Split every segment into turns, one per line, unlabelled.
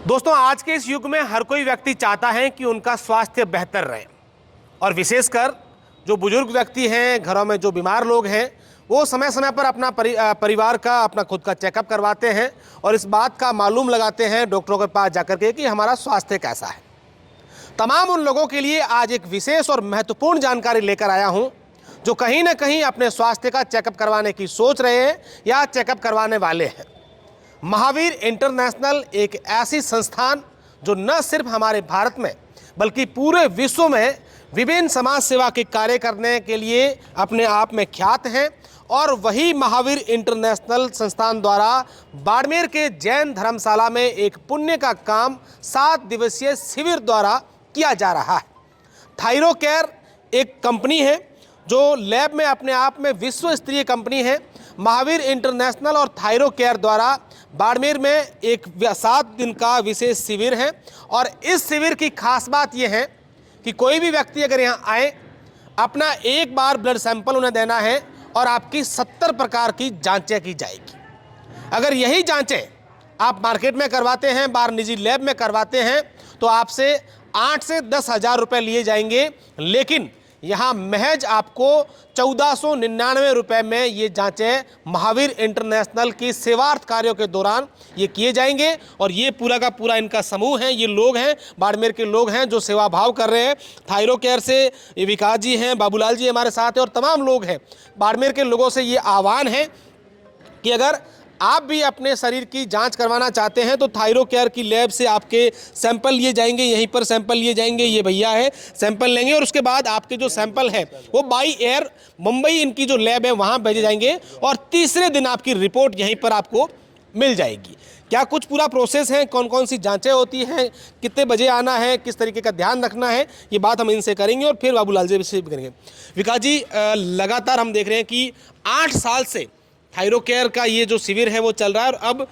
दोस्तों, आज के इस युग में हर कोई व्यक्ति चाहता है कि उनका स्वास्थ्य बेहतर रहे और विशेषकर जो बुजुर्ग व्यक्ति हैं, घरों में जो बीमार लोग हैं, वो समय समय पर अपना परिवार का, अपना खुद का चेकअप करवाते हैं और इस बात का मालूम लगाते हैं डॉक्टरों के पास जाकर के कि हमारा स्वास्थ्य कैसा है। तमाम उन लोगों के लिए आज एक विशेष और महत्वपूर्ण जानकारी लेकर आया हूं, जो कहीं ना कहीं अपने स्वास्थ्य का चेकअप करवाने की सोच रहे हैं या चेकअप करवाने वाले हैं। महावीर इंटरनेशनल एक ऐसी संस्थान जो न सिर्फ हमारे भारत में बल्कि पूरे विश्व में विभिन्न समाज सेवा के कार्य करने के लिए अपने आप में ख्यात हैं और वही महावीर इंटरनेशनल संस्थान द्वारा बाड़मेर के जैन धर्मशाला में एक पुण्य का काम 7 दिवसीय शिविर द्वारा किया जा रहा है। थायरो केयर एक कंपनी है जो लैब में अपने आप में विश्व स्तरीय कंपनी है। महावीर इंटरनेशनल और थायरो केयर द्वारा बाड़मेर में एक 7 दिन का विशेष शिविर है और इस शिविर की खास बात यह है कि कोई भी व्यक्ति अगर यहाँ आए, अपना एक बार ब्लड सैंपल उन्हें देना है और आपकी 70 प्रकार की जांचें की जाएगी। अगर यही जांचें आप मार्केट में करवाते हैं, बाहर निजी लैब में करवाते हैं, तो आपसे 8 से 10 हज़ार रुपये लिए जाएंगे, लेकिन यहाँ महज आपको 1499 रुपये में ये जांचें महावीर इंटरनेशनल की सेवार्थ कार्यों के दौरान ये किए जाएंगे। और ये पूरा का पूरा इनका समूह है, ये लोग हैं, बाड़मेर के लोग हैं जो सेवा भाव कर रहे हैं। थायरो केयर से ये विकास जी हैं, बाबूलाल जी हमारे साथ हैं और तमाम लोग हैं। बाड़मेर के लोगों से ये आह्वान है कि अगर आप भी अपने शरीर की जांच करवाना चाहते हैं तो थायरो केयर की लैब से आपके सैंपल लिए जाएंगे, यहीं पर सैंपल लिए जाएंगे, ये भैया है, सैंपल लेंगे और उसके बाद आपके जो सैंपल है वो बाई एयर मुंबई इनकी जो लैब है वहाँ भेजे जाएंगे और तीसरे दिन आपकी रिपोर्ट यहीं पर आपको मिल जाएगी। क्या कुछ पूरा प्रोसेस है, कौन कौन सी जांचें होती हैं, कितने बजे आना है, किस तरीके का ध्यान रखना है, ये बात हम इनसे करेंगे और फिर बाबूलाल जी से भी करेंगे। विकास जी, लगातार हम देख रहे हैं कि 8 साल से थायरो केयर का ये जो शिविर है वो चल रहा है और अब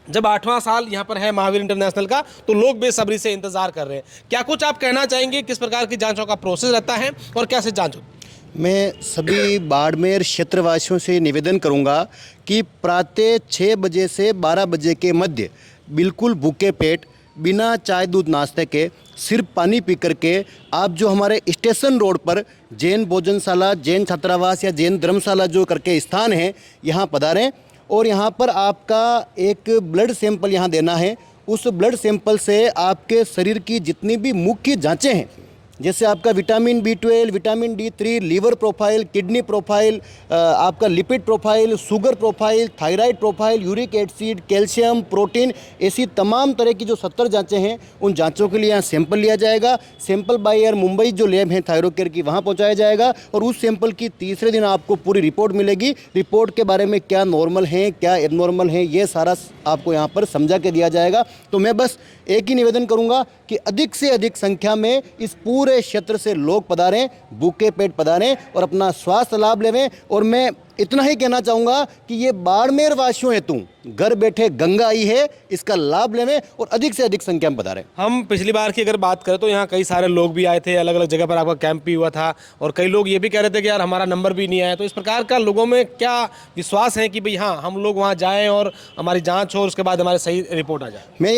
जब 8वां साल यहाँ पर है महावीर इंटरनेशनल का, तो लोग बेसब्री से इंतजार कर रहे हैं। क्या कुछ आप कहना चाहेंगे, किस प्रकार की जांचों का प्रोसेस रहता है और कैसे जांच होती है?
मैं सभी बाड़मेर क्षेत्रवासियों से निवेदन करूंगा कि प्रातः 6 बजे से 12 बजे के मध्य बिल्कुल भूखे पेट, बिना चाय दूध नाश्ते के, सिर्फ पानी पी करके आप जो हमारे स्टेशन रोड पर जैन भोजनशाला, जैन छात्रावास या जैन धर्मशाला जो करके स्थान है, यहाँ पधारें और यहाँ पर आपका एक ब्लड सैंपल यहाँ देना है। उस ब्लड सैंपल से आपके शरीर की जितनी भी मुख्य जांचें हैं, जैसे आपका vitamin B12, vitamin D3, liver profile, kidney profile, आपका lipid profile, sugar profile, thyroid profile, uric acid, calcium, protein, ऐसी तमाम तरह की जो 70 जांचें हैं, उन जांचों के लिए यहाँ सैंपल लिया जाएगा। सैंपल बाय एयर मुंबई जो लैब है थायरो केयर की, वहाँ पहुँचाया जाएगा और उस सैंपल की तीसरे दिन आपको पूरी रिपोर्ट मिलेगी। रिपोर्ट के बारे में क्या नॉर्मल है, क्या एबनॉर्मल है, ये सारा आपको यहाँ पर समझा के दिया जाएगा। तो मैं बस एक ही निवेदन करूँगा कि अधिक से अधिक संख्या में इस पूरे क्षेत्र से लोग पधारें, भूखे पेट पधारें और अपना स्वास्थ्य लाभ लेवें। और मैं इतना ही कहना चाहूँगा कि ये बाड़मेर वासियों हेतु घर बैठे गंगा आई है, इसका लाभ लेवें और अधिक से अधिक संख्या में पधारें।
हम पिछली बार की अगर बात करें तो यहाँ कई सारे लोग भी आए थे, अलग अलग जगह पर आपका कैंप भी हुआ था और कई लोग ये भी कह रहे थे कि यार हमारा नंबर भी नहीं आया। तो इस प्रकार का लोगों में क्या विश्वास है कि भाई हाँ, हम लोग वहाँ जाएँ और हमारी जाँच हो और उसके बाद हमारे सही रिपोर्ट आ जाए?
मैं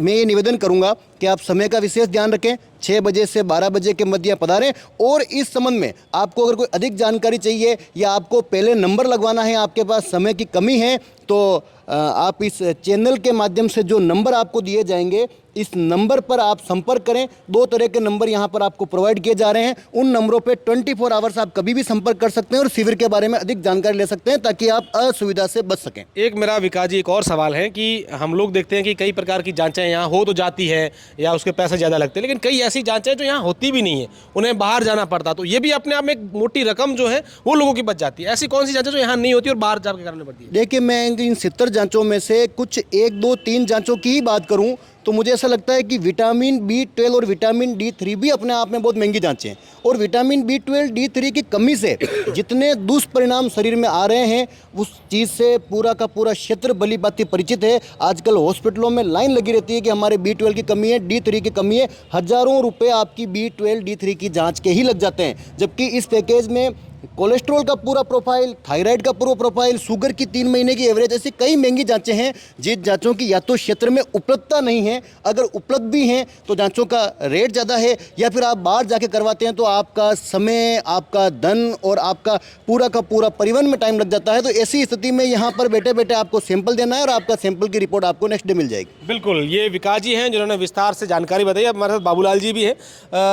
ये निवेदन करूँगा कि आप समय का विशेष ध्यान रखें, 6 बजे से 12 बजे के मध्य पधारें। और इस संबंध में आपको अगर कोई अधिक जानकारी चाहिए या आपको पहले नंबर लगवाना है, आपके पास समय की कमी है, तो आप इस चैनल के माध्यम से जो नंबर आपको दिए जाएंगे, इस नंबर पर आप संपर्क करें। 2 तरह के नंबर यहाँ पर आपको प्रोवाइड किए जा रहे हैं। उन नंबरों पे 24 आवर्स आप कभी भी संपर्क कर सकते हैं और शिविर के बारे में अधिक जानकारी ले सकते हैं ताकि आप असुविधा से बच सकें।
एक मेरा विकास जी एक और सवाल है कि हम लोग देखते हैं कि कई प्रकार की जांचें यहाँ हो तो जाती है या उसके पैसे ज़्यादा लगते हैं, लेकिन कई ऐसी जांचें जो यहाँ होती भी नहीं है, उन्हें बाहर जाना पड़ता, तो ये भी अपने आप में एक मोटी रकम जो है वो लोगों की बच जाती है। ऐसी कौन सी जांचें जो यहाँ नहीं होती और बाहर जाकर करनी पड़ती है?
देखिए, मैं इन 70 जांचों में से कुछ 1, 2, 3 जांचों की ही बात करूं तो मुझे ऐसा लगता है कि विटामिन B12 और विटामिन D3 भी अपने आप में बहुत महंगी जांचें हैं और विटामिन B12, D3 की कमी से जितने दुष्परिणाम शरीर में आ रहे हैं, उस चीज़ से पूरा का पूरा क्षेत्र भली भांति परिचित है। आजकल हॉस्पिटलों में लाइन लगी रहती है कि हमारे B12 की कमी है, D3 की कमी है। हज़ारों रुपये आपकी B12, D3 की जाँच के ही लग जाते हैं, जबकि इस पैकेज में कोलेस्ट्रॉल का पूरा प्रोफाइल, थायराइड का पूरा प्रोफाइल, शुगर की 3 महीने की एवरेज, ऐसी कई महंगी जांचें हैं जिन जांचों की या तो क्षेत्र में उपलब्धता नहीं है, अगर उपलब्ध भी हैं तो जांचों का रेट ज़्यादा है, या फिर आप बाहर जाके करवाते हैं तो आपका समय, आपका धन और आपका पूरा का पूरा परिवहन में टाइम लग जाता है। तो ऐसी स्थिति में यहाँ पर बैठे बैठे आपको सैंपल देना है और आपका सैंपल की रिपोर्ट आपको नेक्स्ट डे मिल जाएगी।
बिल्कुल, ये विकास जी हैं जिन्होंने विस्तार से जानकारी बताई। अब हमारे साथ बाबूलाल जी भी हैं।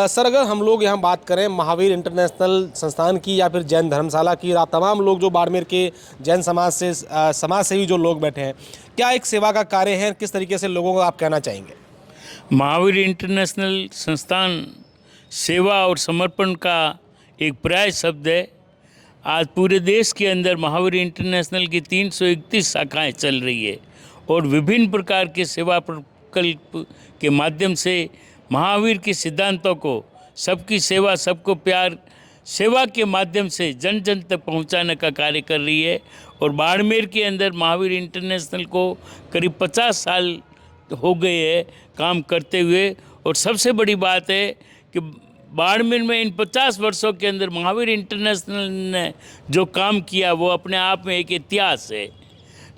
सर, अगर हम लोग यहाँ बात करें महावीर इंटरनेशनल संस्थान की या फिर जैन धर्मशाला की, आप तमाम लोग जो बाड़मेर के जैन समाज से समाज सेवी जो लोग बैठे हैं, क्या एक सेवा का कार्य है, किस तरीके से लोगों को आप कहना चाहेंगे?
महावीर इंटरनेशनल संस्थान सेवा और समर्पण का एक पर्याय शब्द है। आज पूरे देश के अंदर महावीर इंटरनेशनल की 331 शाखाएं चल रही है और विभिन्न प्रकार के सेवा प्रकल्प के माध्यम से महावीर के सिद्धांतों को, सबकी सेवा सबको प्यार, सेवा के माध्यम से जन जन तक पहुंचाने का कार्य कर रही है। और बाड़मेर के अंदर महावीर इंटरनेशनल को करीब 50 साल हो गए हैं काम करते हुए। और सबसे बड़ी बात है कि बाड़मेर में इन 50 वर्षों के अंदर महावीर इंटरनेशनल ने जो काम किया वो अपने आप में एक इतिहास है।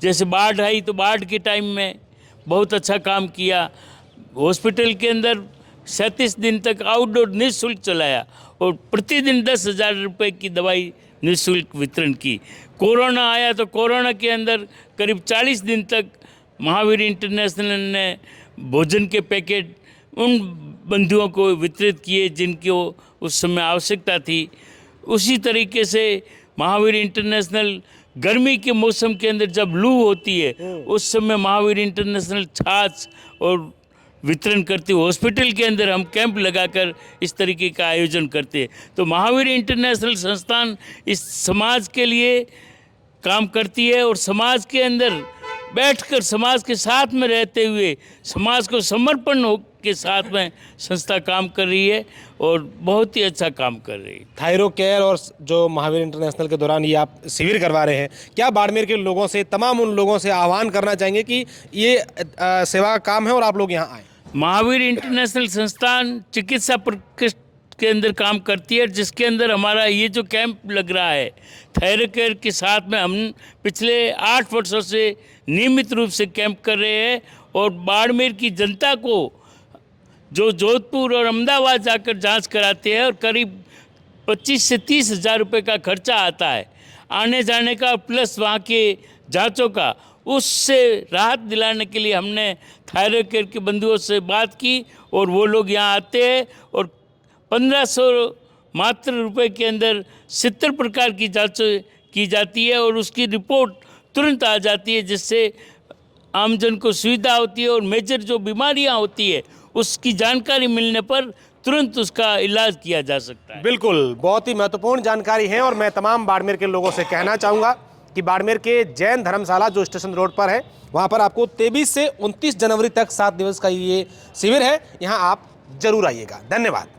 जैसे बाढ़ आई तो बाढ़ के टाइम में बहुत अच्छा काम किया। हॉस्पिटल के अंदर 37 दिन तक आउटडोर निःशुल्क चलाया और प्रतिदिन 10,000 रुपये की दवाई निःशुल्क वितरण की। कोरोना आया तो कोरोना के अंदर करीब 40 दिन तक महावीर इंटरनेशनल ने भोजन के पैकेट उन बंधुओं को वितरित किए जिनको उस समय आवश्यकता थी। उसी तरीके से महावीर इंटरनेशनल गर्मी के मौसम के अंदर जब लू होती है उस समय महावीर इंटरनेशनल छाछ और वितरण करते हुए हॉस्पिटल के अंदर हम कैंप लगाकर इस तरीके का आयोजन करते हैं। तो महावीर इंटरनेशनल संस्थान इस समाज के लिए काम करती है और समाज के अंदर बैठकर समाज के साथ में रहते हुए समाज को समर्पण हो के साथ में संस्था काम कर रही है और बहुत ही अच्छा काम कर रही है।
थायरो केयर और जो महावीर इंटरनेशनल के दौरान ये आप शिविर करवा रहे हैं, क्या बाड़मेर के लोगों से, तमाम उन लोगों से आह्वान करना चाहेंगे कि ये सेवा का काम है और आप लोग यहाँ आएँ?
महावीर इंटरनेशनल संस्थान चिकित्सा प्रकोष्ठ के अंदर काम करती है, जिसके अंदर हमारा ये जो कैंप लग रहा है थायरो केयर के साथ में, हम पिछले 8 वर्षों से नियमित रूप से कैंप कर रहे हैं। और बाड़मेर की जनता को जो जोधपुर और अहमदाबाद जाकर जांच कराते हैं और करीब 25 से 30 हज़ार रुपये का खर्चा आता है आने जाने का प्लस वहाँ के जांचों का, उससे राहत दिलाने के लिए हमने थायरो केयर के बंधुओं से बात की और वो लोग यहाँ आते हैं और 1500 मात्र रुपए के अंदर 70 प्रकार की जांच की जाती है और उसकी रिपोर्ट तुरंत आ जाती है, जिससे आमजन को सुविधा होती है और मेजर जो बीमारियां होती है उसकी जानकारी मिलने पर तुरंत उसका इलाज किया जा सकता है।
बिल्कुल, बहुत ही महत्वपूर्ण जानकारी है और मैं तमाम बाड़मेर के लोगों से कहना चाहूँगा कि बाड़मेर के जैन धर्मशाला जो स्टेशन रोड पर है, वहाँ पर आपको 23 से 29 जनवरी तक 7 दिवस का ये शिविर है, यहाँ आप जरूर आइएगा। धन्यवाद।